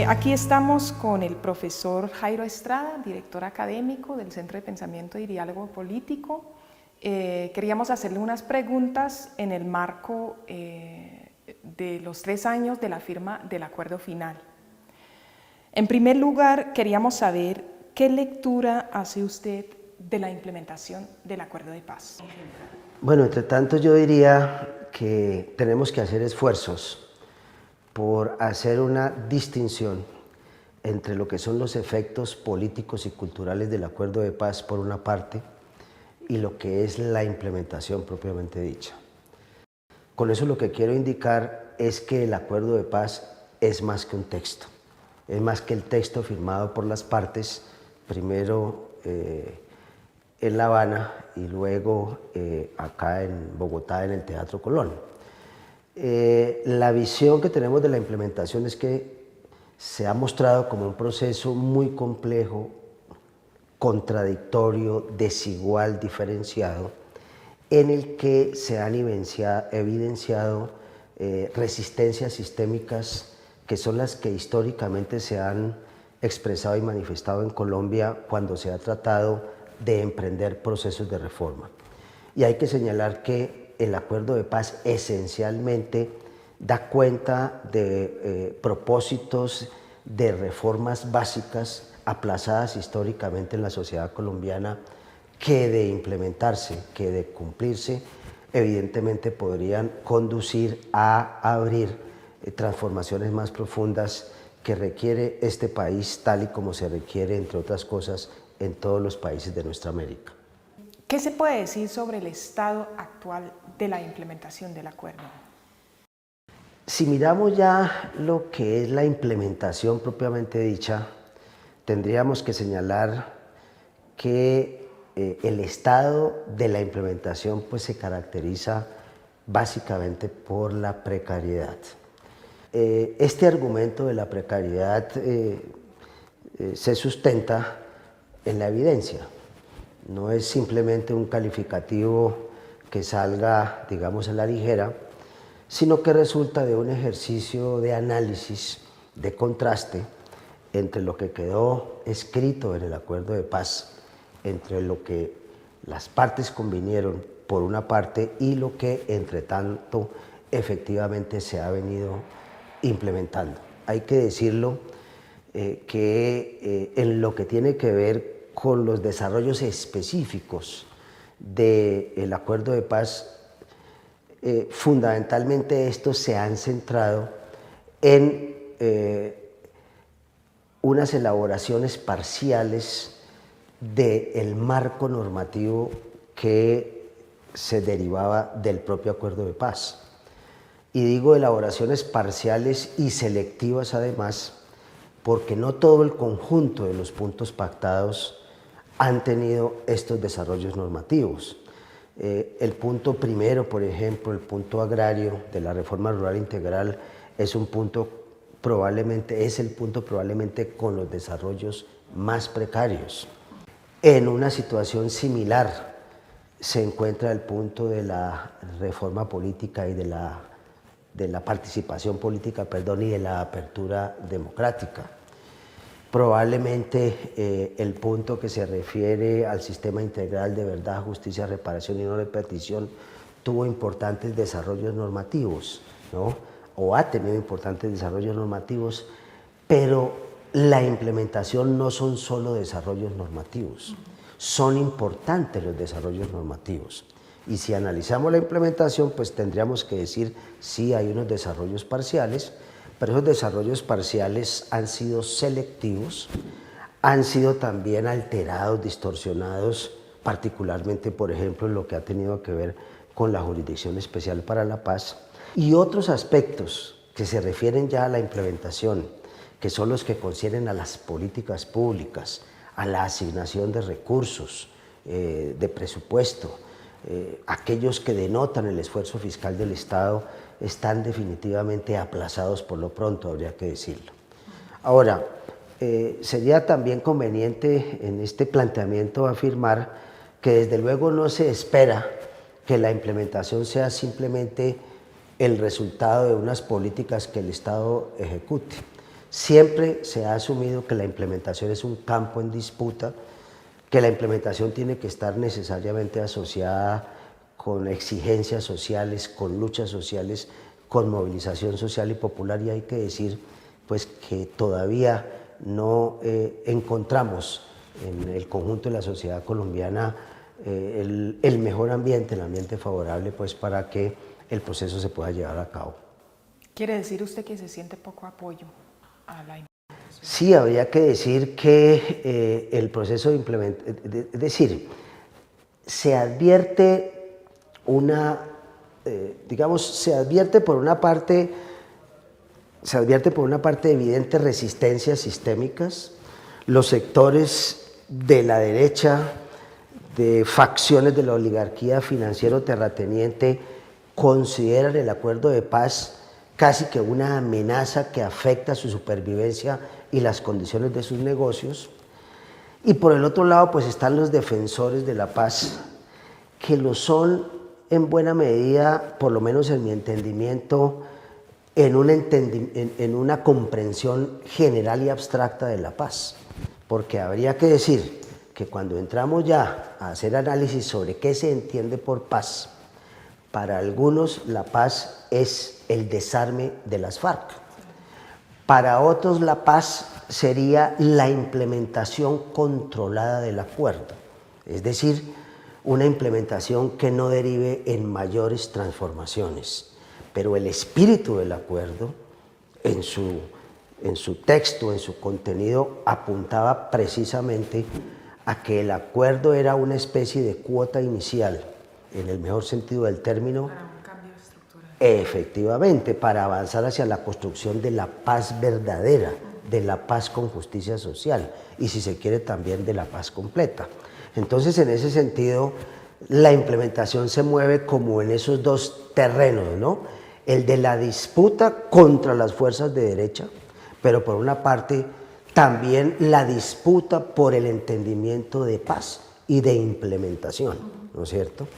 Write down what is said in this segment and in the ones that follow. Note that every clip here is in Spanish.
Aquí estamos con el profesor Jairo Estrada, director académico del Centro de Pensamiento y Diálogo Político. Queríamos hacerle unas preguntas en el marco de los 3 años de la firma del acuerdo final. En primer lugar, queríamos saber qué lectura hace usted de la implementación del acuerdo de paz. Bueno, entre tanto yo diría que tenemos que hacer esfuerzos por hacer una distinción entre lo que son los efectos políticos y culturales del acuerdo de paz por una parte y lo que es la implementación propiamente dicha. Con eso lo que quiero indicar es que el acuerdo de paz es más que un texto, es más que el texto firmado por las partes, primero en La Habana y luego acá en Bogotá en el Teatro Colón. La visión que tenemos de la implementación es que se ha mostrado como un proceso muy complejo, contradictorio, desigual, diferenciado, en el que se han evidenciado resistencias sistémicas que son las que históricamente se han expresado y manifestado en Colombia cuando se ha tratado de emprender procesos de reforma. Y hay que señalar que el acuerdo de paz esencialmente da cuenta de propósitos de reformas básicas aplazadas históricamente en la sociedad colombiana que de implementarse, que de cumplirse, evidentemente podrían conducir a abrir transformaciones más profundas que requiere este país tal y como se requiere, entre otras cosas, en todos los países de nuestra América. ¿Qué se puede decir sobre el estado actual de la implementación del acuerdo? Si miramos ya lo que es la implementación propiamente dicha, tendríamos que señalar que el estado de la implementación pues, se caracteriza básicamente por la precariedad. Este argumento de la precariedad se sustenta en la evidencia. No es simplemente un calificativo que salga, digamos, a la ligera, sino que resulta de un ejercicio de análisis, de contraste entre lo que quedó escrito en el acuerdo de paz, entre lo que las partes convinieron por una parte y lo que, entre tanto, efectivamente se ha venido implementando. Hay que decirlo que en lo que tiene que ver con los desarrollos específicos del acuerdo de paz, fundamentalmente estos se han centrado en unas elaboraciones parciales del marco normativo que se derivaba del propio acuerdo de paz. Y digo elaboraciones parciales y selectivas además, porque no todo el conjunto de los puntos pactados han tenido estos desarrollos normativos. El punto primero, por ejemplo, el punto agrario de la reforma rural integral es el punto probablemente con los desarrollos más precarios. En una situación similar se encuentra el punto de la reforma política y de la participación política, y de la apertura democrática. Probablemente el punto que se refiere al sistema integral de verdad, justicia, reparación y no repetición tuvo importantes desarrollos normativos, ¿no? O ha tenido importantes desarrollos normativos, pero la implementación no son solo desarrollos normativos, son importantes los desarrollos normativos. Y si analizamos la implementación, pues tendríamos que decir, sí, hay unos desarrollos parciales, pero esos desarrollos parciales han sido selectivos, han sido también alterados, distorsionados, particularmente, por ejemplo, en lo que ha tenido que ver con la Jurisdicción Especial para la Paz, y otros aspectos que se refieren ya a la implementación, que son los que concierne a las políticas públicas, a la asignación de recursos, de presupuesto, aquellos que denotan el esfuerzo fiscal del Estado están definitivamente aplazados por lo pronto, habría que decirlo. Ahora, sería también conveniente en este planteamiento afirmar que desde luego no se espera que la implementación sea simplemente el resultado de unas políticas que el Estado ejecute, Siempre se ha asumido que la implementación es un campo en disputa, que la implementación tiene que estar necesariamente asociada con exigencias sociales, con luchas sociales, con movilización social y popular, y hay que decir pues, que todavía no encontramos en el conjunto de la sociedad colombiana el mejor ambiente, el ambiente favorable pues, para que el proceso se pueda llevar a cabo. ¿Quiere decir usted que se siente poco apoyo a la implementación? Sí, habría que decir que el proceso de implementación, es decir, se advierte se advierte por una parte de evidentes resistencias sistémicas. Los sectores de la derecha, de facciones de la oligarquía financiero-terrateniente, consideran el acuerdo de paz casi que una amenaza que afecta su supervivencia y las condiciones de sus negocios. Y por el otro lado, pues están los defensores de la paz, que lo son en buena medida, por lo menos en mi entendimiento, en una comprensión general y abstracta de la paz. Porque habría que decir que cuando entramos ya a hacer análisis sobre qué se entiende por paz, para algunos la paz es el desarme de las FARC. Para otros la paz sería la implementación controlada del acuerdo, es decir, una implementación que no derive en mayores transformaciones. Pero el espíritu del acuerdo, en su texto, en su contenido, apuntaba precisamente a que el acuerdo era una especie de cuota inicial, en el mejor sentido del término, Para un cambio estructural. Efectivamente, para avanzar hacia la construcción de la paz verdadera, de la paz con justicia social y, si se quiere, también de la paz completa. Entonces, en ese sentido, la implementación se mueve como en esos dos terrenos, ¿no? El de la disputa contra las fuerzas de derecha, pero por una parte también la disputa por el entendimiento de paz y de implementación, ¿no es cierto?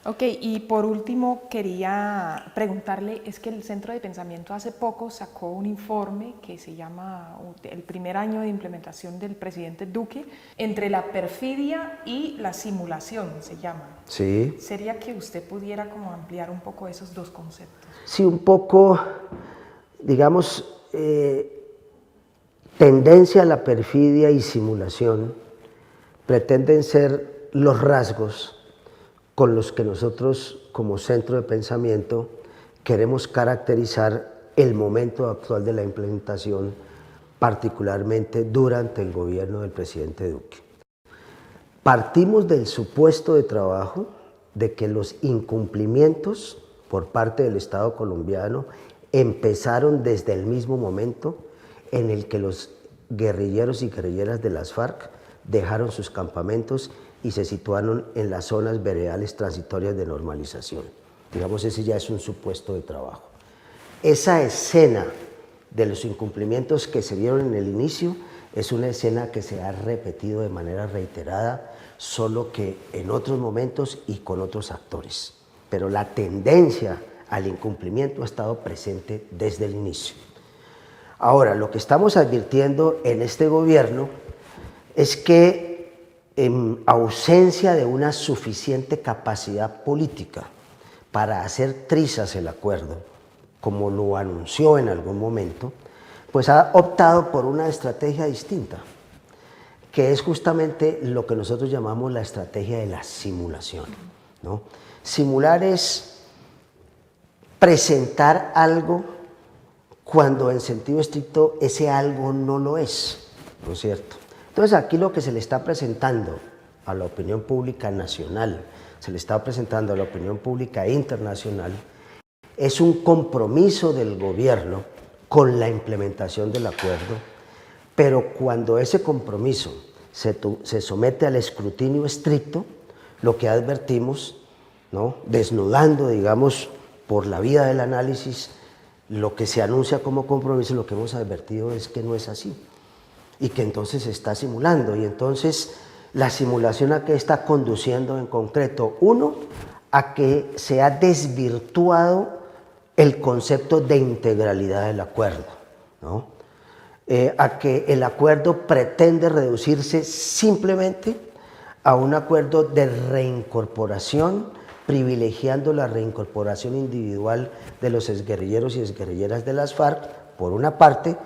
Ok, y por último quería preguntarle, es que el Centro de Pensamiento hace poco sacó un informe que se llama El primer año de implementación del presidente Duque, entre la perfidia y la simulación, se llama. Sí. ¿Sería que usted pudiera como ampliar un poco esos dos conceptos? Sí, un poco, digamos, tendencia a la perfidia y simulación pretenden ser los rasgos con los que nosotros, como centro de pensamiento, queremos caracterizar el momento actual de la implementación, particularmente durante el gobierno del presidente Duque. Partimos del supuesto de trabajo de que los incumplimientos por parte del Estado colombiano empezaron desde el mismo momento en el que los guerrilleros y guerrilleras de las FARC dejaron sus campamentos y se situaron en las zonas veredales transitorias de normalización. Digamos, ese ya es un supuesto de trabajo. Esa escena de los incumplimientos que se dieron en el inicio es una escena que se ha repetido de manera reiterada, solo que en otros momentos y con otros actores. Pero la tendencia al incumplimiento ha estado presente desde el inicio. Ahora, lo que estamos advirtiendo en este gobierno es que en ausencia de una suficiente capacidad política para hacer trizas el acuerdo, como lo anunció en algún momento, pues ha optado por una estrategia distinta, que es justamente lo que nosotros llamamos la estrategia de la simulación, ¿no? Simular es presentar algo cuando en sentido estricto ese algo no lo es, ¿no es cierto? Entonces aquí lo que se le está presentando a la opinión pública nacional, se le está presentando a la opinión pública internacional, es un compromiso del gobierno con la implementación del acuerdo, pero cuando ese compromiso se somete al escrutinio estricto, lo que advertimos, ¿no?, desnudando, digamos, por la vía del análisis, lo que se anuncia como compromiso, lo que hemos advertido es que no es así y que entonces se está simulando. Y entonces la simulación a qué está conduciendo en concreto, uno, a que se ha desvirtuado el concepto de integralidad del acuerdo, ¿no? a que el acuerdo pretende reducirse simplemente a un acuerdo de reincorporación, privilegiando la reincorporación individual de los exguerrilleros y exguerrilleras de las FARC, por una parte,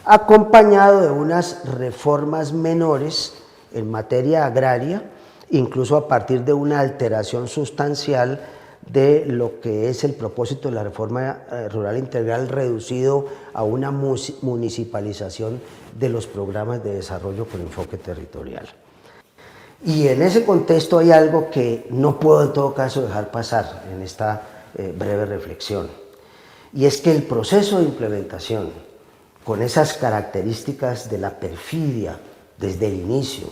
acompañado de unas reformas menores en materia agraria, incluso a partir de una alteración sustancial de lo que es el propósito de la reforma rural integral, reducido a una municipalización de los programas de desarrollo con enfoque territorial. Y en ese contexto hay algo que no puedo en todo caso dejar pasar en esta breve reflexión, y es que el proceso de implementación, con esas características de la perfidia desde el inicio,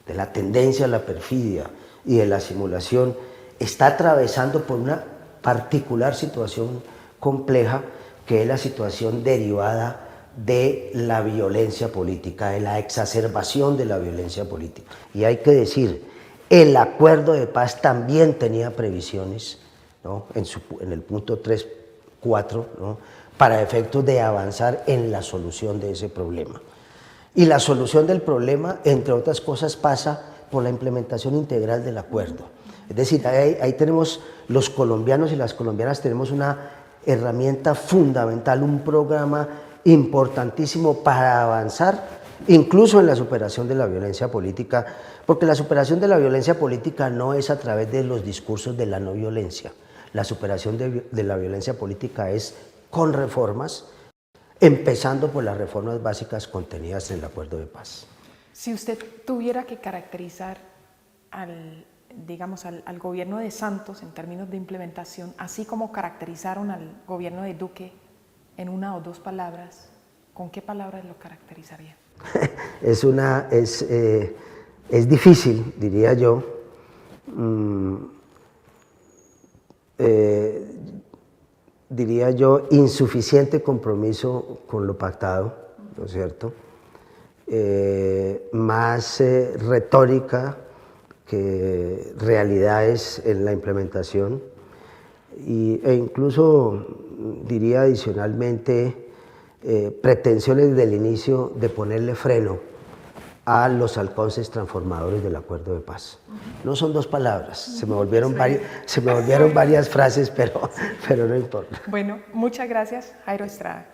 de la tendencia a la perfidia y de la simulación, está atravesando por una particular situación compleja, que es la situación derivada de la violencia política, de la exacerbación de la violencia política. Y hay que decir, el acuerdo de paz también tenía previsiones, ¿no?, en el punto 3.4, ¿no?, para efectos de avanzar en la solución de ese problema. Y la solución del problema, entre otras cosas, pasa por la implementación integral del acuerdo. Es decir, ahí tenemos los colombianos y las colombianas, tenemos una herramienta fundamental, un programa importantísimo para avanzar incluso en la superación de la violencia política, porque la superación de la violencia política no es a través de los discursos de la no violencia. La superación de la violencia política es con reformas, empezando por las reformas básicas contenidas en el acuerdo de paz. Si usted tuviera que caracterizar al gobierno de Santos en términos de implementación, así como caracterizaron al gobierno de Duque, en una o dos palabras, ¿con qué palabras lo caracterizaría? Es difícil, diría yo. Diría yo, insuficiente compromiso con lo pactado, ¿no es cierto? Más retórica que realidades en la implementación, e incluso diría adicionalmente pretensiones del inicio de ponerle freno a los alcances transformadores del acuerdo de paz. No son dos palabras, se me volvieron varias frases, pero no importa. Bueno, muchas gracias, Jairo Estrada.